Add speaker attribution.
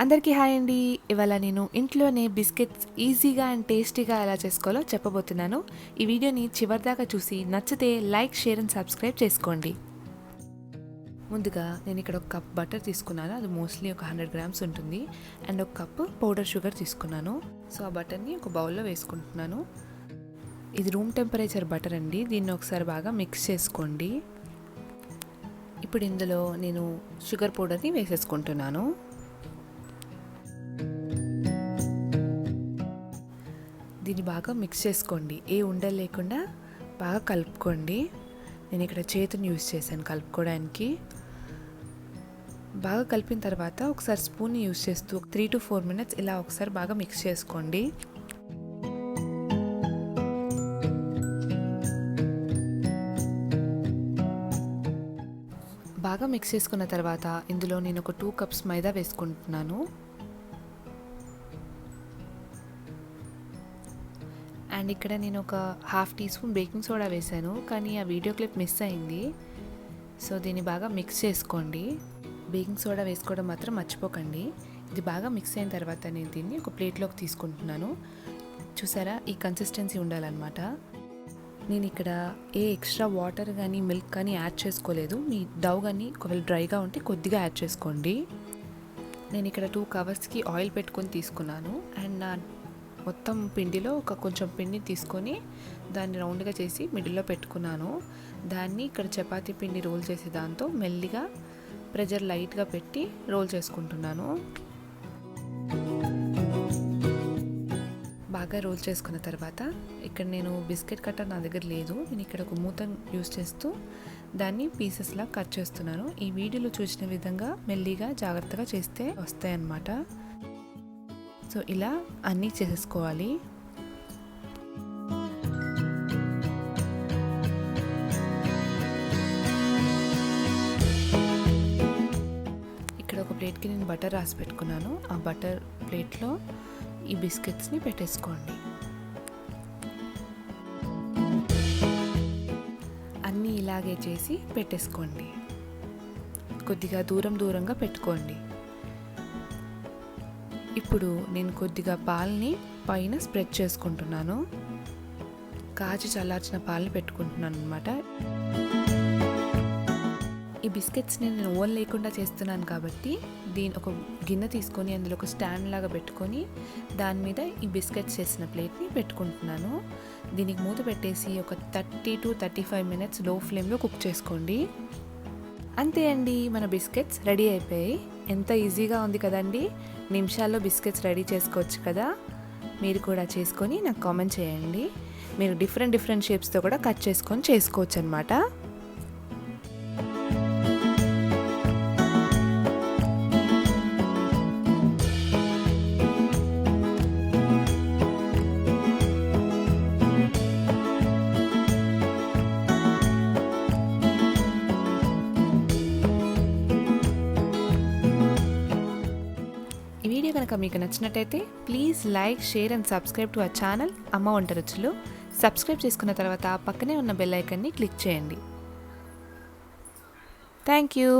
Speaker 1: అందరికీ హాయ్ అండి. ఇవాళ నేను ఇంట్లోనే బిస్కెట్స్ ఈజీగా అండ్ టేస్టీగా ఎలా చేసుకోవాలో చెప్పబోతున్నాను. ఈ వీడియోని చివరిదాకా చూసి నచ్చితే లైక్, షేర్ అండ్ సబ్స్క్రైబ్ చేసుకోండి. ముందుగా నేను ఇక్కడ ఒక కప్ బటర్ తీసుకున్నాను. అది మోస్ట్లీ ఒక 100 గ్రామ్స్ ఉంటుంది. అండ్ ఒక కప్ పౌడర్ షుగర్ తీసుకున్నాను. సో ఆ బటర్ని ఒక బౌల్లో వేసుకుంటున్నాను. ఇది రూమ్ టెంపరేచర్ బటర్ అండి. దీన్ని ఒకసారి బాగా మిక్స్ చేసుకోండి. ఇప్పుడు ఇందులో నేను షుగర్ పౌడర్ని వేసేసుకుంటున్నాను. దీన్ని బాగా మిక్స్ చేసుకోండి. ఏ ఉండలు లేకుండా బాగా కలుపుకోండి. నేను ఇక్కడ చేతిని యూజ్ చేశాను కలుపుకోవడానికి. బాగా కలిపిన తర్వాత ఒకసారి స్పూన్ని యూజ్ చేస్తూ 3 to 4 minutes ఇలా ఒకసారి బాగా మిక్స్ చేసుకోండి. బాగా మిక్స్ చేసుకున్న తర్వాత ఇందులో నేను ఒక 2 cups మైదా వేసుకుంటున్నాను. అండ్ ఇక్కడ నేను ఒక 1/2 teaspoon బేకింగ్ సోడా వేసాను, కానీ ఆ వీడియో క్లిప్ మిస్ అయింది. సో దీన్ని బాగా మిక్స్ చేసుకోండి. బేకింగ్ సోడా వేసుకోవడం మాత్రం మర్చిపోకండి. ఇది బాగా మిక్స్ అయిన తర్వాత నేను దీన్ని ఒక ప్లేట్లోకి తీసుకుంటున్నాను. చూసారా, ఈ కన్సిస్టెన్సీ ఉండాలన్నమాట. నేను ఇక్కడ ఏ ఎక్స్ట్రా వాటర్ కానీ మిల్క్ కానీ యాడ్ చేసుకోలేదు. మీ డౌ కానీ ఒకవేళ డ్రైగా ఉంటే కొద్దిగా యాడ్ చేసుకోండి. నేను ఇక్కడ 2 coversకి ఆయిల్ పెట్టుకొని తీసుకున్నాను. అండ్ నా మొత్తం పిండిలో కొంచెం పిండి తీసుకొని దాన్ని రౌండ్గా చేసి మిడిల్లో పెట్టుకున్నాను. దాన్ని ఇక్కడ చపాతీ పిండి రోల్ చేసే దాంతో మెల్లిగా ప్రెషర్ లైట్గా పెట్టి రోల్ చేసుకుంటున్నాను. బాగా రోల్ చేసుకున్న తర్వాత ఇక్కడ నేను బిస్కెట్ కట్టర్ నా దగ్గర లేదు. నేను ఇక్కడ ఒక మూతను యూజ్ చేస్తూ దాన్ని పీసెస్లా కట్ చేస్తున్నాను. ఈ వీడియోలో చూసిన విధంగా మెల్లిగా జాగ్రత్తగా చేస్తే వస్తాయన్నమాట. సో ఇలా అన్నీ చేసేసుకోవాలి. ఇక్కడ ఒక ప్లేట్కి నేను బటర్ రాసి పెట్టుకున్నాను. ఆ బటర్ ప్లేట్లో ఈ బిస్కెట్స్ని పెట్టేసుకోండి. అన్నీ ఇలాగే చేసి పెట్టేసుకోండి. కొద్దిగా దూరంగా పెట్టుకోండి. ఇప్పుడు నేను కొద్దిగా పాలని పైన స్ప్రెడ్ చేసుకుంటున్నాను. కాచి చల్లార్చిన పాలని పెట్టుకుంటున్నాను అనమాట. ఈ బిస్కెట్స్ని నేను ఓవెన్ లేకుండా చేస్తున్నాను కాబట్టి దీని ఒక గిన్నె తీసుకొని అందులో ఒక స్టాండ్ లాగా పెట్టుకొని దాని మీద ఈ బిస్కెట్స్ చేసిన ప్లేట్ని పెట్టుకుంటున్నాను. దీనికి మూత పెట్టేసి ఒక 30 to 35 minutes లో ఫ్లేమ్లో కుక్ చేసుకోండి. అంతే అండి, మన బిస్కెట్స్ రెడీ అయిపోయాయి. ఎంత ఈజీగా ఉంది కదండి. నిమిషాల్లో బిస్కెట్స్ రెడీ చేసుకోవచ్చు కదా. మీరు కూడా చేసుకొని నాకు కామెంట్ చేయండి. మీరు డిఫరెంట్ షేప్స్తో కూడా కట్ చేసుకొని చేసుకోవచ్చు అనమాట. వీడియో కనుక మీకు నచ్చినట్టయితే please like, share and subscribe to our channel అమ్మ వంట రుచులు. సబ్స్క్రైబ్ చేసుకున్న తర్వాత పక్కనే ఉన్న బెల్ ఐకాన్ని క్లిక్ చేయండి. Thank you.